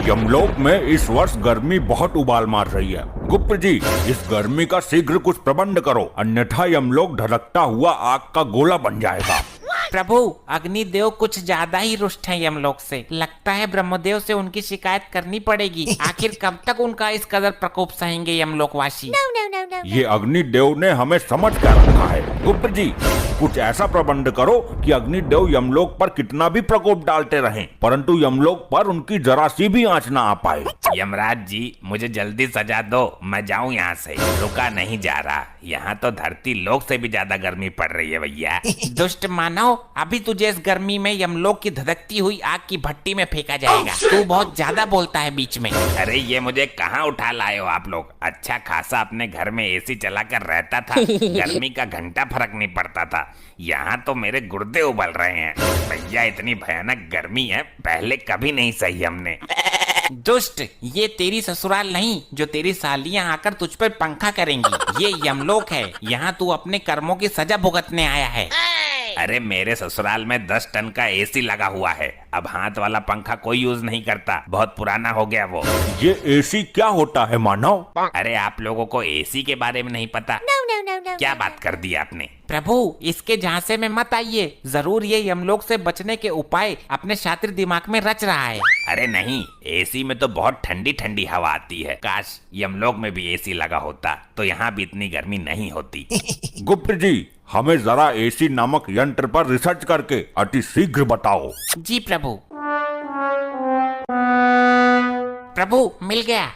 यमलोक में इस वर्ष गर्मी बहुत उबाल मार रही है। गुप्त जी, इस गर्मी का शीघ्र कुछ प्रबंध करो, अन्यथा यमलोक धड़कता हुआ आग का गोला बन जाएगा। प्रभु, अग्निदेव कुछ ज्यादा ही रुष्ट हैं यमलोक से। लगता है ब्रह्मदेव से उनकी शिकायत करनी पड़ेगी। आखिर कब तक उनका इस कदर प्रकोप सहेंगे यमलोकवासी? ये अग्निदेव ने हमें समझ कर रखा है। गुप्त जी, कुछ ऐसा प्रबंध करो कि अग्निदेव यमलोक पर कितना भी प्रकोप डालते रहें, परंतु यमलोक पर उनकी जरा सी भी आंच ना आ पाए। यमराज जी, मुझे जल्दी सजा दो, मैं जाऊं यहाँ से। रुका नहीं जा रहा, यहाँ तो धरती लोक से भी ज्यादा गर्मी पड़ रही है भैया। दुष्ट मानव, अभी तुझे इस गर्मी में यमलोक की धधकती हुई आग की भट्टी में फेंका जाएगा। तू बहुत ज्यादा बोलता है बीच में। अरे ये मुझे कहाँ उठा लाए हो आप लोग? अच्छा खासा अपने घर में एसी चलाकर रहता था, गर्मी का घंटा फर्क नहीं पड़ता था। यहाँ तो मेरे गुर्दे उबल रहे हैं भैया, इतनी भयानक गर्मी है, पहले कभी नहीं सही हमने। दुष्ट, ये तेरी ससुराल नहीं जो तेरी सालियां आकर तुझ पर पंखा करेंगी। ये यमलोक है, यहाँ तू अपने कर्मों की सजा भुगतने आया है। अरे मेरे ससुराल में 10 टन का एसी लगा हुआ है। अब हाथ वाला पंखा कोई यूज नहीं करता, बहुत पुराना हो गया वो। ये एसी क्या होता है मानव? अरे आप लोगों को एसी के बारे में नहीं पता? क्या बात कर दी आपने? प्रभु, इसके झांसे में मत आइए। जरूर ये यमलोक से बचने के उपाय अपने शातिर दिमाग में रच रहा है। अरे नहीं, एसी में तो बहुत ठंडी ठंडी हवा आती है। काश यमलोक में भी एसी लगा होता तो यहाँ भी इतनी गर्मी नहीं होती। गुप्त जी, हमें जरा एसी नामक यंत्र पर रिसर्च करके अति शीघ्र बताओ। जी प्रभु। प्रभु, मिल गया।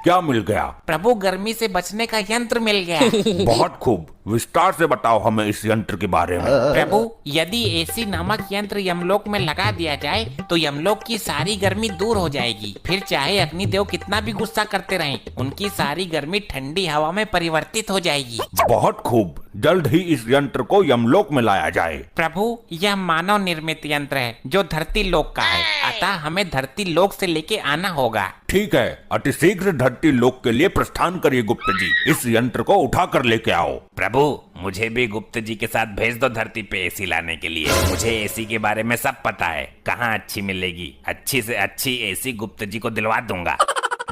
क्या मिल गया? प्रभु, गर्मी से बचने का यंत्र मिल गया। बहुत खूब, विस्तार से बताओ हमें इस यंत्र के बारे में। प्रभु, यदि एसी नामक यंत्र यमलोक में लगा दिया जाए तो यमलोक की सारी गर्मी दूर हो जाएगी। फिर चाहे अग्निदेव कितना भी गुस्सा करते रहें, उनकी सारी गर्मी ठंडी हवा में परिवर्तित हो जाएगी। बहुत खूब, जल्द ही इस यंत्र को यमलोक में लाया जाए। प्रभु, यह मानव निर्मित यंत्र है जो धरती लोक का है, अतः हमें धरती लोक से लेके आना होगा। ठीक है, अति शीघ्र धरती लोक के लिए प्रस्थान करिए गुप्त जी। इस यंत्र को उठा कर लेके आओ। प्रभु, मुझे भी गुप्त जी के साथ भेज दो धरती पे एसी लाने के लिए। मुझे एसी के बारे में सब पता है, कहाँ अच्छी मिलेगी। अच्छी से अच्छी एसी गुप्त जी को दिलवा दूंगा।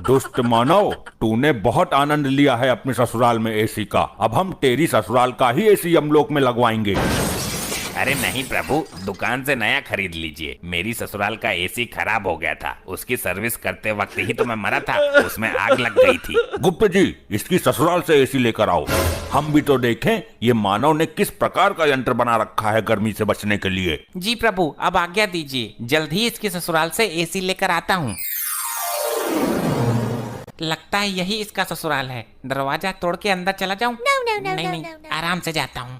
दुष्ट मानव, तूने बहुत आनंद लिया है अपने ससुराल में एसी का। अब हम तेरी ससुराल का ही एसी यमलोक में लगवाएंगे। अरे नहीं प्रभु, दुकान से नया खरीद लीजिए। मेरी ससुराल का एसी खराब हो गया था, उसकी सर्विस करते वक्त ही तो मैं मरा था, उसमें आग लग गई थी। गुप्त जी, इसकी ससुराल से एसी लेकर आओ, हम भी तो देखें ये मानव ने किस प्रकार का यंत्र बना रखा है गर्मी से बचने के लिए। जी प्रभु, अब आज्ञा दीजिए, जल्द ही इसकी ससुराल से एसी लेकर आता हूँ। लगता है यही इसका ससुराल है। दरवाजा तोड़ के अंदर चला जाऊं? नहीं, आराम से जाता हूँ।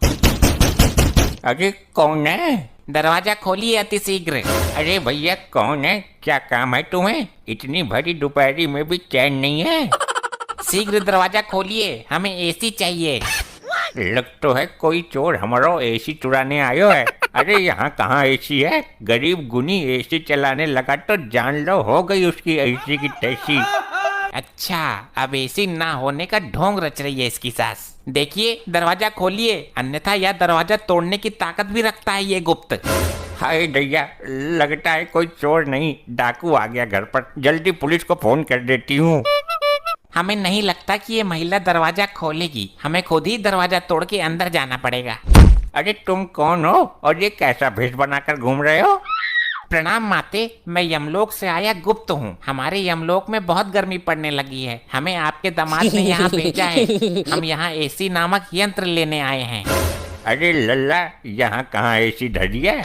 अरे कौन है? दरवाजा खोलिए अति शीघ्र। अरे भैया कौन है? क्या काम है तुम्हें? इतनी भरी दोपहरी में भी चैन नहीं है? शीघ्र दरवाजा खोलिए, हमें एसी चाहिए। लग तो है कोई चोर हमारा एसी चुराने आयो है। अरे यहाँ कहाँ एसी है? गरीब गुनी एसी चलाने लगा तो जान लो हो गई उसकी एसी की तैसी। अच्छा, अब एसी ना होने का ढोंग रच रही है इसकी सास। देखिए, दरवाजा खोलिए, अन्यथा यह दरवाजा तोड़ने की ताकत भी रखता है ये गुप्त। हाय दैया, लगता है कोई चोर नहीं डाकू आ गया घर पर। जल्दी पुलिस को फोन कर देती हूँ। हमें नहीं लगता कि ये महिला दरवाजा खोलेगी, हमें खुद ही दरवाजा तोड़ के अंदर जाना पड़ेगा। अरे तुम कौन हो और ये कैसा भेष बनाकर घूम रहे हो? प्रणाम माते, मैं यमलोक से आया गुप्त हूँ। हमारे यमलोक में बहुत गर्मी पड़ने लगी है, हमें आपके दामाद ने यहाँ भेजा है। हम यहाँ एसी नामक यंत्र लेने आए हैं। अरे लल्ला, यहाँ कहाँ एसी धरी है?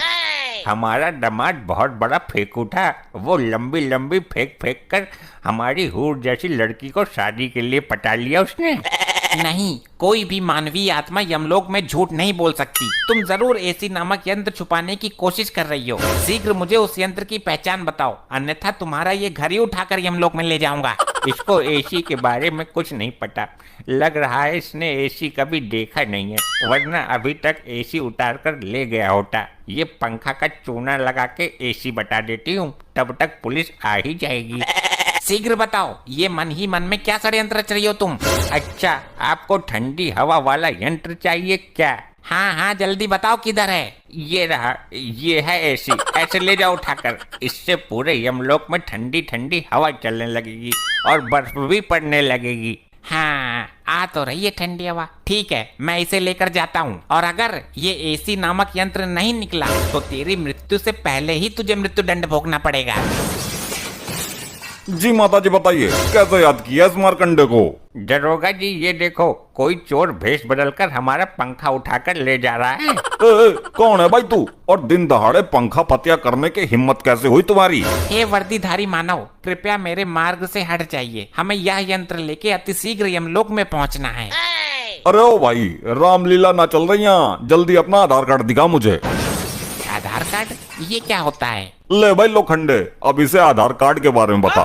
हमारा दामाद बहुत बड़ा फेंकू था, वो लंबी लंबी फेंक फेंक कर हमारी हूर जैसी लड़की को शादी के लिए पटा लिया उसने। नहीं, कोई भी मानवीय आत्मा यमलोक में झूठ नहीं बोल सकती। तुम जरूर एसी नामक यंत्र छुपाने की कोशिश कर रही हो। शीघ्र मुझे उस यंत्र की पहचान बताओ, अन्यथा तुम्हारा ये घर ही उठाकर यमलोक में ले जाऊंगा। इसको एसी के बारे में कुछ नहीं पता, लग रहा है इसने एसी कभी देखा नहीं है, वरना अभी तक एसी उतार कर ले गया होता। ये पंखा का चूना लगा के एसी बता देती हूँ, तब तक पुलिस आ ही जाएगी। शीघ्र बताओ, ये मन ही मन में क्या षड्यंत्र रच रही हो तुम? अच्छा, आपको ठंडी हवा वाला यंत्र चाहिए क्या? हाँ हाँ जल्दी बताओ किधर है। ये रहा, ये है एसी। ऐसे ले जाओ उठाकर। इससे पूरे यमलोक में ठंडी ठंडी हवा चलने लगेगी और बर्फ भी पड़ने लगेगी। हाँ आ तो रही है ठंडी हवा। ठीक है मैं इसे लेकर जाता हूँ, और अगर ये एसी नामक यंत्र नहीं निकला तो तेरी मृत्यु से पहले ही तुझे मृत्युदंड भोगना पड़ेगा। जी माता जी बताइए, कैसे याद किया इस मारकंडे को? दरोगा जी ये देखो, कोई चोर भेष बदलकर हमारा पंखा उठाकर ले जा रहा है। कौन है भाई तू, और दिन दहाड़े पंखा पतिया करने की हिम्मत कैसे हुई तुम्हारी? हे वर्दीधारी मानव, कृपया मेरे मार्ग से हट जाइए। हमें यह यंत्र लेके अतिशीघ्र यमलोक में पहुंचना है। अरे ओ भाई, रामलीला ना चल रही यहाँ, जल्दी अपना आधार कार्ड दिखा मुझे। आधार कार्ड? ये क्या होता है? ले भाई लोखंडे, अब इसे आधार कार्ड के बारे में बता।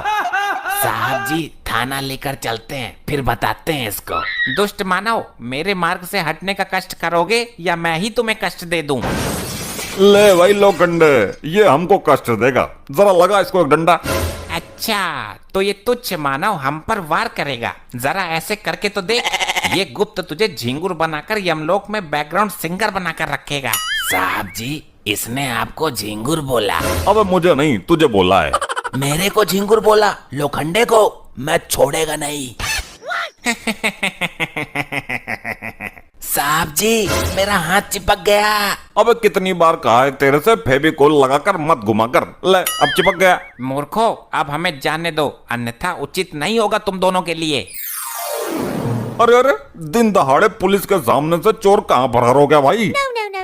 साहब जी थाना लेकर चलते हैं, फिर बताते हैं इसको। दुष्ट मानव, मेरे मार्ग से हटने का कष्ट करोगे या मैं ही तुम्हें कष्ट दे दूं? ले भाई लोखंडे, ये हमको कष्ट देगा, जरा लगा इसको एक डंडा। अच्छा तो ये तुच्छ मानव हम पर वार करेगा। जरा ऐसे करके तो देख। ये गुप्त तुझे झिंगुर बनाकर यमलोक में बैकग्राउंड सिंगर बनाकर रखेगा। साहब जी इसने आपको झिंगुर बोला? अबे मुझे नहीं, तुझे बोला है। मेरे को झिंगुर बोला? लोखंडे को मैं छोड़ेगा नहीं। साहब जी मेरा हाथ चिपक गया। अबे कितनी बार कहा है तेरे से, फेविकोल लगाकर मत घुमा कर। ले अब चिपक गया। मूर्खो अब हमें जाने दो, अन्यथा उचित नहीं होगा तुम दोनों के लिए। अरे अरे, दिन दहाड़े पुलिस के सामने से चोर कहाँ फरार हो गया भाई?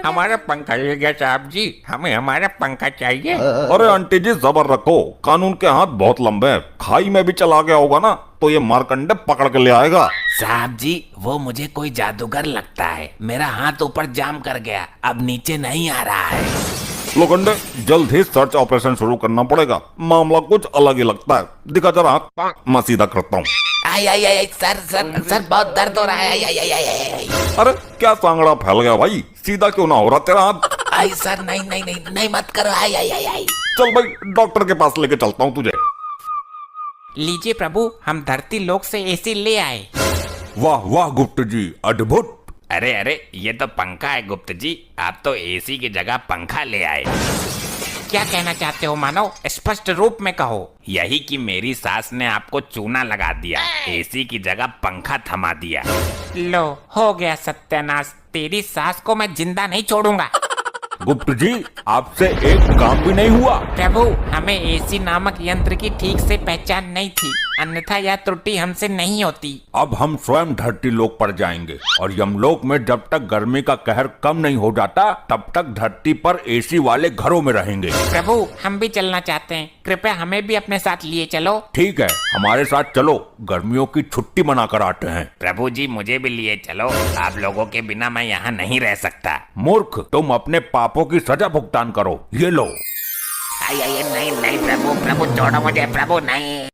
हमारा पंखा ले गया साहब जी, हमें हमारा पंखा चाहिए। अरे आंटी जी सबर रखो, कानून के हाथ बहुत लंबे हैं। खाई में भी चला गया होगा ना तो ये मारकंडे पकड़ के ले आएगा। साहब जी वो मुझे कोई जादूगर लगता है, मेरा हाथ ऊपर जाम कर गया, अब नीचे नहीं आ रहा है। लोखंडे जल्द ही सर्च ऑपरेशन शुरू करना पड़ेगा, मामला कुछ अलग ही लगता है। दिखा जरा हाथ, मैं सीधा करता हूँ। आई आई आई सर सर सर बहुत दर्द हो रहा है। आई आई आई आई आई। अरे क्या सांगड़ा फैल गया भाई, सीधा क्यों ना हो रहा तेरा हाथ? आई सर नहीं नहीं नहीं नहीं मत करो। आई आई आई आई। चल भाई डॉक्टर के पास लेके चलता हूँ तुझे। लीजिए प्रभु, हम धरती लोक से एसी ले आए। वाह वाह गुप्त जी, अद्भुत। अरे अरे ये तो पंखा है गुप्त जी, आप तो एसी की जगह पंखा ले आए। क्या कहना चाहते हो मानव, स्पष्ट रूप में कहो। यही कि मेरी सास ने आपको चूना लगा दिया, एसी की जगह पंखा थमा दिया। लो हो गया सत्यानाश, तेरी सास को मैं जिंदा नहीं छोड़ूंगा। गुप्त जी आपसे एक काम भी नहीं हुआ। प्रभु हमें एसी नामक यंत्र की ठीक से पहचान नहीं थी, अन्यथा यह त्रुटि हमसे नहीं होती। अब हम स्वयं धरती लोक पर जाएंगे और यमलोक में जब तक गर्मी का कहर कम नहीं हो जाता तब तक धरती पर एसी वाले घरों में रहेंगे। प्रभु हम भी चलना चाहते हैं, कृपया हमें भी अपने साथ लिए चलो। ठीक है हमारे साथ चलो, गर्मियों की छुट्टी मनाकर आते हैं। प्रभु जी मुझे भी लिए चलो, आप लोगों के बिना मैं यहाँ नहीं रह सकता। मूर्ख, तुम अपने पापों की सजा भुगतान करो, ये लो। आई आई नहीं नहीं प्रभु प्रभु छोड़ो मुझे प्रभु नहीं।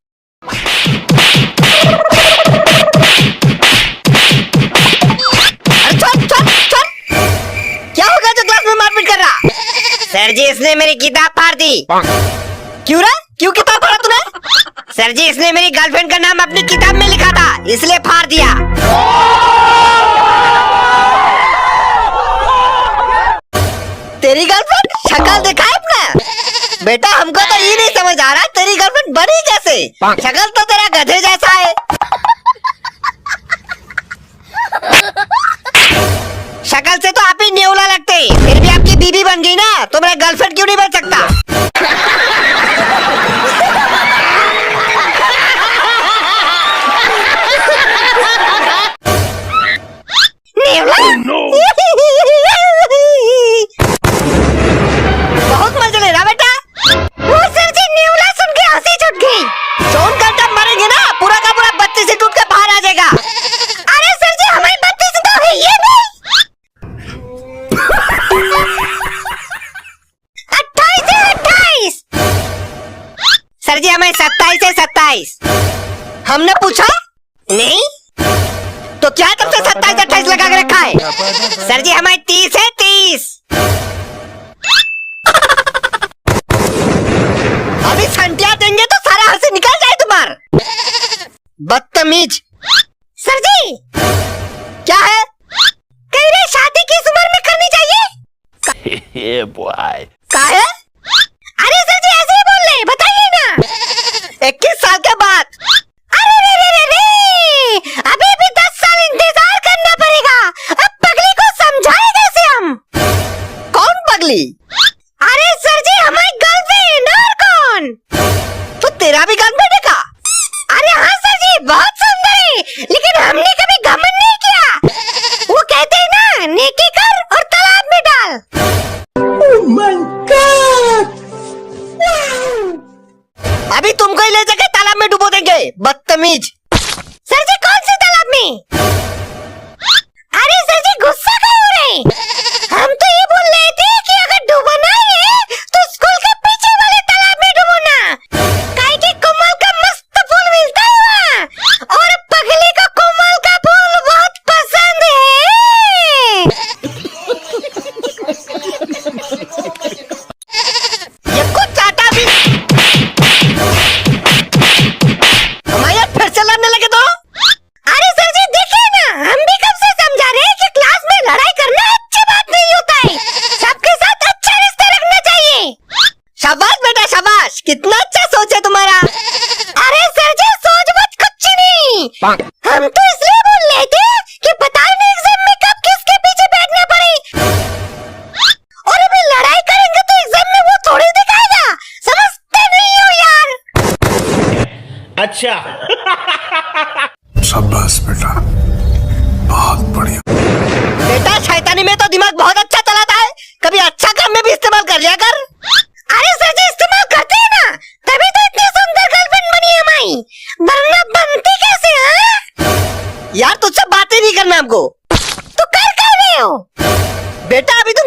क्या होगा जो क्लास में मारपीट कर रहा? सर जी इसने मेरी किताब फाड़ दी। क्यों रे? क्यों किताब फाड़ा तूने? सर जी इसने मेरी गर्लफ्रेंड का नाम अपनी किताब में लिखा था, इसलिए फाड़ दिया। तेरी गर्लफ्रेंड? शक्ल देखा है अपना? बेटा हमको तो ये नहीं समझ आ रहा तेरी गर्लफ्रेंड बनी कैसे? शक्ल तो तेरा गधे जैसा है। शक्ल से तो आप ही नेवला लगते, फिर भी आपकी बीवी बन गई ना, तो मेरा गर्लफ्रेंड क्यों नहीं बन सकता? नेवला? बहुत मजा ले रहा बेटा। वो सर जी नेवला सुन के हंसी छूट गई। सोन कर जब मरेंगे ना पूरा का पूरा बत्ती से टूट के बाहर आ जाएगा। अरे सर जी हमारी बत्ती से तो है ये नहीं। 28 है 28। सर जी हमें 27 है 27। हमने पूछा नहीं तो क्या तब से 27 28 लगा के रखा है? सर जी हमें 30 है 30। अभी संटिया देंगे तो सारा हंसी निकल जाए तुम्हार। बदतमीज। सर जी क्या है? कह रहे शादी की इस उम्र में का है? अरे सर जी ऐसे ही बोल रहे, बताइए ना। 21 साल के बाद। अरे रे रे रे रे, अभी भी 10 साल इंतजार करना पड़ेगा। अब पगली को समझाए कैसे हम? कौन पगली? अरे सर जी हमारी गर्लफ्रेंड। और कौन? तो तेरा भी गर्लफ्रेंड है का? अरे हाँ सर जी, बहुत सुंदर है, लेकिन हमने कभी घमंड नहीं किया। वो कहते हैं ना, नेकी कर और तालाब में डाल। अभी तुमको ही ले जाके तालाब में डुबो देंगे, बदतमीज। सर जी कौन से तालाब में? अरे सर जी गुस्सा क्यों हो रहे? हम तो ये बोल रहे थे कि अगर डूबना है तो स्कूल के पीछे वाले तालाब में डूबना। काहे कि कमल का मस्त फूल मिलता है वहाँ, और पगली को कमल का फूल बहुत पसंद है। ये कुछ चाटा भी हमारे फिर से लड़ने लगे तो? अरे सर जी देखिए ना, हम भी कब से समझा रहे हैं कि क्लास में लड़ाई करना अच्छी बात नहीं होता है। सबके साथ अच्छा रिश्ता रखना चाहिए। शाबाश बेटा शाबाश, कितना अच्छा सोच है तुम्हारा। अरे सर जी सोच मत कुछ नहीं, हम तो इसलिए बोल रहे थे कि पता नहीं एग्जाम में कब किसके पीछे बैठना पड़े। और अभी लड़ाई करेंगे तो एग्जाम में वो थोड़ी दिखाएगा, समझते नहीं हो यार। शाबाश बेटा, बहुत बढ़िया। बेटा शैतानी में तो दिमाग बहुत अच्छा चलाता है, कभी अच्छा काम में भी इस्तेमाल कर लिया कर। अरे सर जी इस्तेमाल करते हैं ना, तभी तो इतनी सुंदर गर्लफ्रेंड बनी है हमारी, वरना बनती कैसे? हाँ यार तुझसे बातें नहीं करना हमको। तो कर रहे हो बेटा, अभी तुम